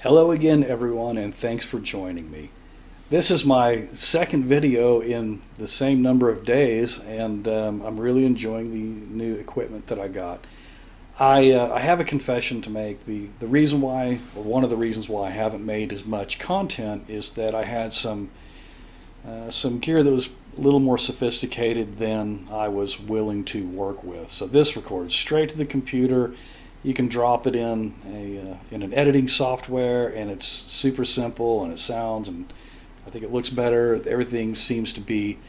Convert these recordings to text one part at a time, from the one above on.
Hello again, everyone, and thanks for joining me. This is my second video in the same number of days, and I'm really enjoying the new equipment that I got. I have a confession to make. The reason why, or one of the reasons why I haven't made as much content is that I had some gear that was a little more sophisticated than I was willing to work with. So this records straight to the computer. You can drop it in an editing software, and it's super simple, and it sounds, and I think it looks better. Everything seems to be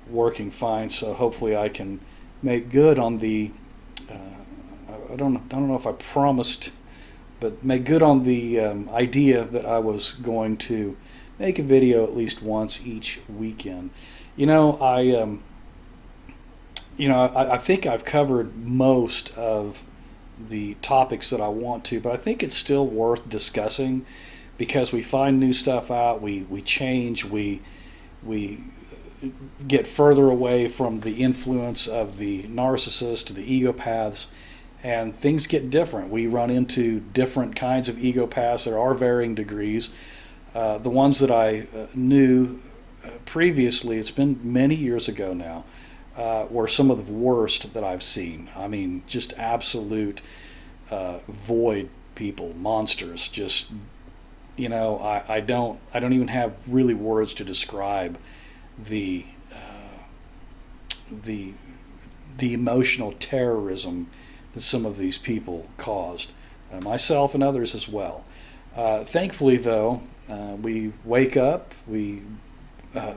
working fine. So hopefully I can make good on the. I don't know if I promised, but make good on the idea that I was going to make a video at least once each weekend. I think I've covered most of the topics that I want to, but I think it's still worth discussing because we find new stuff out, we change, we get further away from the influence of the narcissist, the ego paths, and things get different. We run into different kinds of ego paths. There are varying degrees. The ones that I knew previously, it's been many years ago now, were some of the worst that I've seen. I mean, just absolute void people, monsters. Just, I don't even have really words to describe the emotional terrorism that some of these people caused, myself and others as well. Thankfully, though, we wake up, we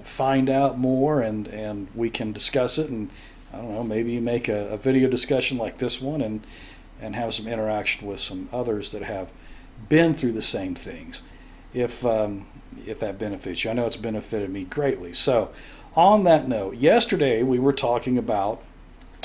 find out more, and we can discuss it, and I don't know, maybe make a video discussion like this one and have some interaction with some others that have been through the same things, if that benefits you. I know it's benefited me greatly. So on that note, yesterday we were talking about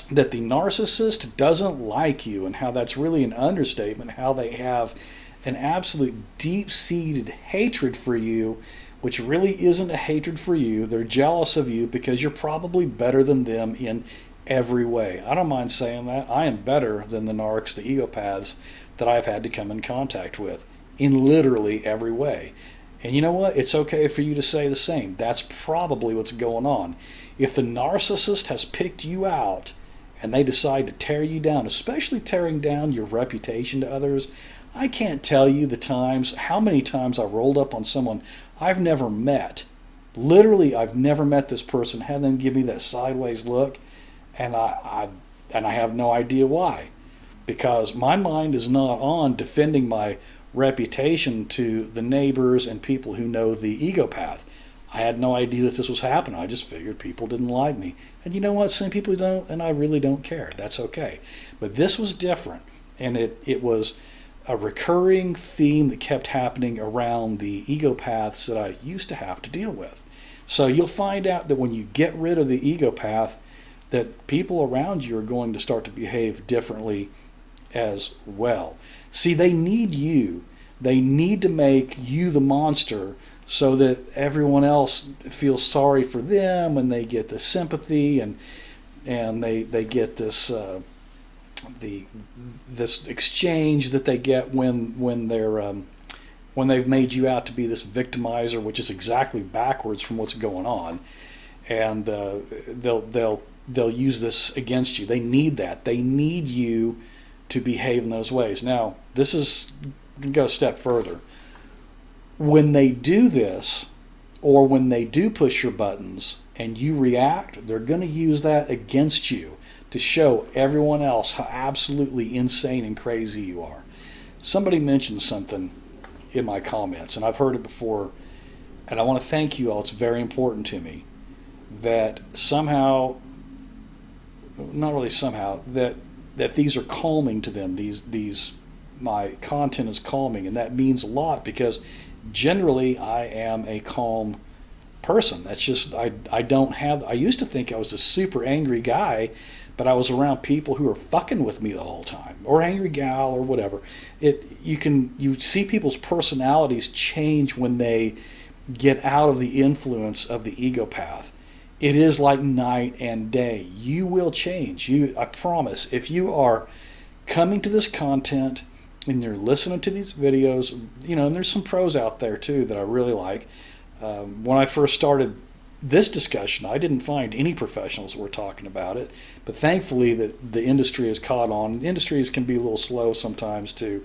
that the narcissist doesn't like you, and how that's really an understatement, how they have an absolute deep-seated hatred for you, which really isn't a hatred for you. They're jealous of you because you're probably better than them in every way. I don't mind saying that. I am better than the narcs, the ego paths that I've had to come in contact with in literally every way. And you know what? It's okay for you to say the same. That's probably what's going on. If the narcissist has picked you out and they decide to tear you down, especially tearing down your reputation to others, I can't tell you how many times I rolled up on someone I've never met. Literally, I've never met this person, had them give me that sideways look, and I have no idea why. Because my mind is not on defending my reputation to the neighbors and people who know the ego path. I had no idea that this was happening. I just figured people didn't like me. And you know what? Some people don't, and I really don't care. That's okay. But this was different, and it was a recurring theme that kept happening around the ego paths that I used to have to deal with. So you'll find out that when you get rid of the ego path, that people around you are going to start to behave differently as well. See, they need you. They need to make you the monster so that everyone else feels sorry for them, and they get the sympathy, and they get this this exchange that they get when they've made you out to be this victimizer, which is exactly backwards from what's going on, and they'll use this against you. They need that. They need you to behave in those ways. Now, this is going to go a step further. When they do this, or when they do push your buttons and you react, they're going to use that against you to show everyone else how absolutely insane and crazy you are. Somebody mentioned something in my comments, and I've heard it before, and I want to thank you all. It's very important to me that somehow, not really somehow, that these are calming to them. These my content is calming, and that means a lot because generally I am a calm person. That's just, I used to think I was a super angry guy, but I was around people who were fucking with me the whole time, or angry gal, or whatever. You see people's personalities change when they get out of the influence of the ego path. It is like night and day. You will change. I promise. If you are coming to this content and you're listening to these videos, and there's some pros out there too that I really like. When I first started this discussion, I didn't find any professionals who were talking about it, but thankfully the industry has caught on. Industries can be a little slow sometimes to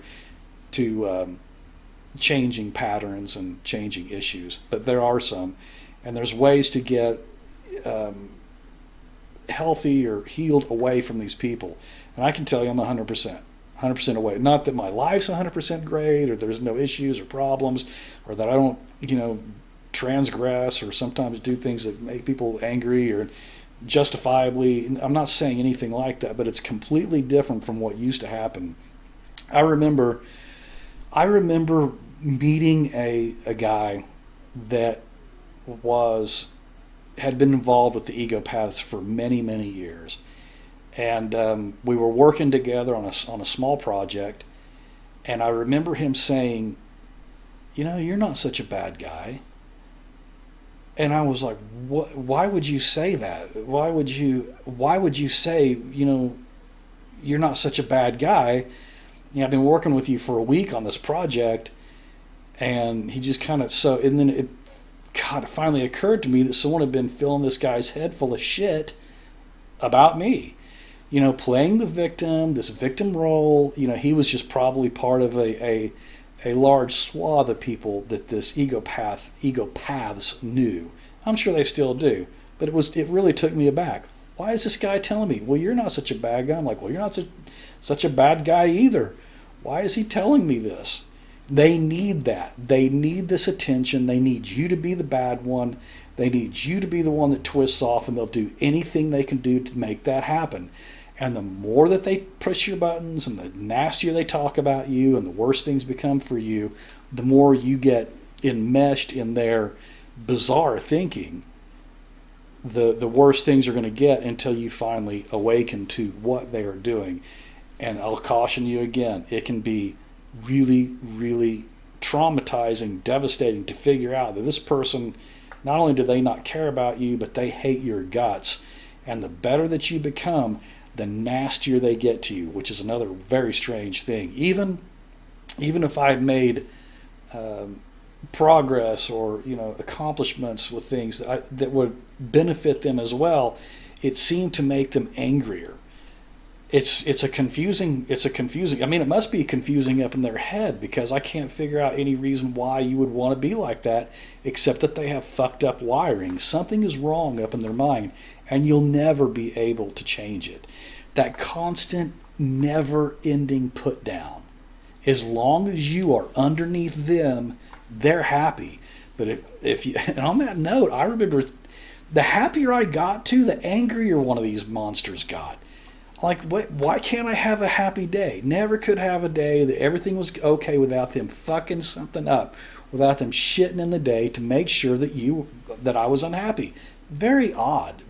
changing patterns and changing issues, but there are some, and there's ways to get healthy or healed away from these people. And I can tell you I'm 100% away. Not that my life's 100% great, or there's no issues or problems, or that I don't, transgress or sometimes do things that make people angry or justifiably. I'm not saying anything like that, but it's completely different from what used to happen. I remember meeting a guy that had been involved with the ego paths for many, many years. And we were working together on a small project, and I remember him saying, you're not such a bad guy. And I was like, what? Why would you say that? Why would you say, you're not such a bad guy? I've been working with you for a week on this project. And he just kind of, and then it finally occurred to me that someone had been filling this guy's head full of shit about me. Playing the victim, this victim role. He was just probably part of a large swath of people that this ego paths knew. I'm sure they still do, but it really took me aback. Why is this guy telling me, well, you're not such a bad guy? I'm like, well, you're not such a bad guy either. Why is he telling me this? They need that. They need this attention. They need you to be the bad one. They need you to be the one that twists off, and they'll do anything they can do to make that happen. And the more that they push your buttons and the nastier they talk about you and the worse things become for you, the more you get enmeshed in their bizarre thinking, the worse things are going to get until you finally awaken to what they are doing. And I'll caution you again, it can be really, really traumatizing, devastating to figure out that this person, not only do they not care about you, but they hate your guts. And the better that you become, the nastier they get to you, which is another very strange thing. Even if I had made progress or accomplishments with things that would benefit them as well, it seemed to make them angrier. It's a confusing. I mean, it must be confusing up in their head, because I can't figure out any reason why you would want to be like that, except that they have fucked up wiring. Something is wrong up in their mind, and you'll never be able to change it. That constant, never-ending put down. As long as you are underneath them, they're happy. But if you, and on that note, I remember the happier I got to, the angrier one of these monsters got. Like, why can't I have a happy day? Never could have a day that everything was okay without them fucking something up, without them shitting in the day to make sure that I was unhappy. Very odd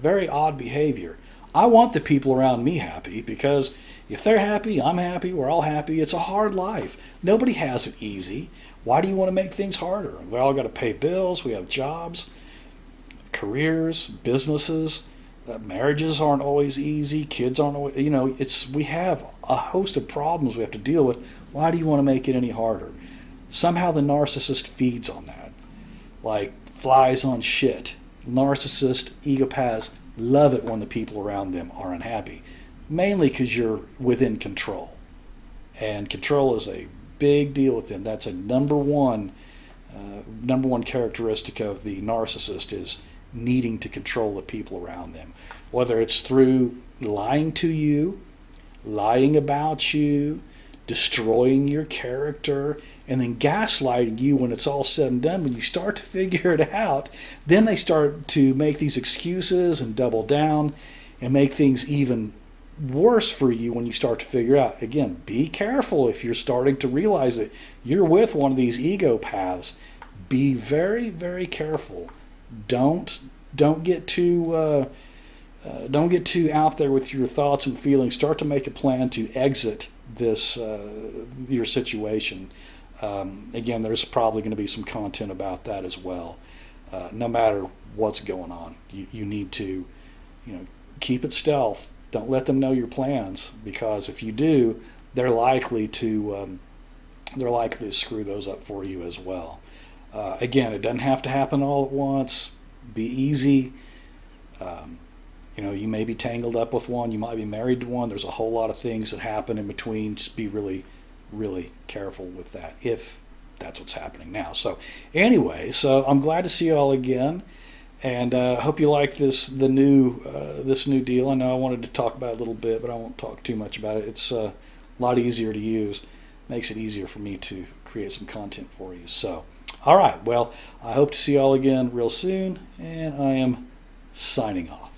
behavior. I want the people around me happy, because if they're happy, I'm happy, we're all happy. It's a hard life. Nobody has it easy. Why do you want to make things harder? We all got to pay bills. We have jobs, careers, businesses. Marriages aren't always easy. Kids aren't always, we have a host of problems we have to deal with. Why do you want to make it any harder? Somehow the narcissist feeds on that. Like flies on shit. Narcissist, egopaths love it when the people around them are unhappy. Mainly because you're within control. And control is a big deal with them. That's a number one characteristic of the narcissist, is needing to control the people around them. Whether it's through lying to you, lying about you, destroying your character, and then gaslighting you when it's all said and done. When you start to figure it out, then they start to make these excuses and double down and make things even worse for you when you start to figure out. Again, be careful if you're starting to realize that you're with one of these ego paths. Be very, very careful. Don't get too out there with your thoughts and feelings. Start to make a plan to exit this your situation. Again, there's probably going to be some content about that as well. No matter what's going on, you need to keep it stealth. Don't let them know your plans, because if you do, they're likely to they're likely to screw those up for you as well. Again, it doesn't have to happen all at once. Be easy. You may be tangled up with one. You might be married to one. There's a whole lot of things that happen in between. Just be really, really careful with that if that's what's happening now. So anyway, I'm glad to see you all again, and hope you like this new deal. I know I wanted to talk about it a little bit, but I won't talk too much about it. It's a lot easier to use. Makes it easier for me to create some content for you. So, all right. Well, I hope to see you all again real soon, and I am signing off.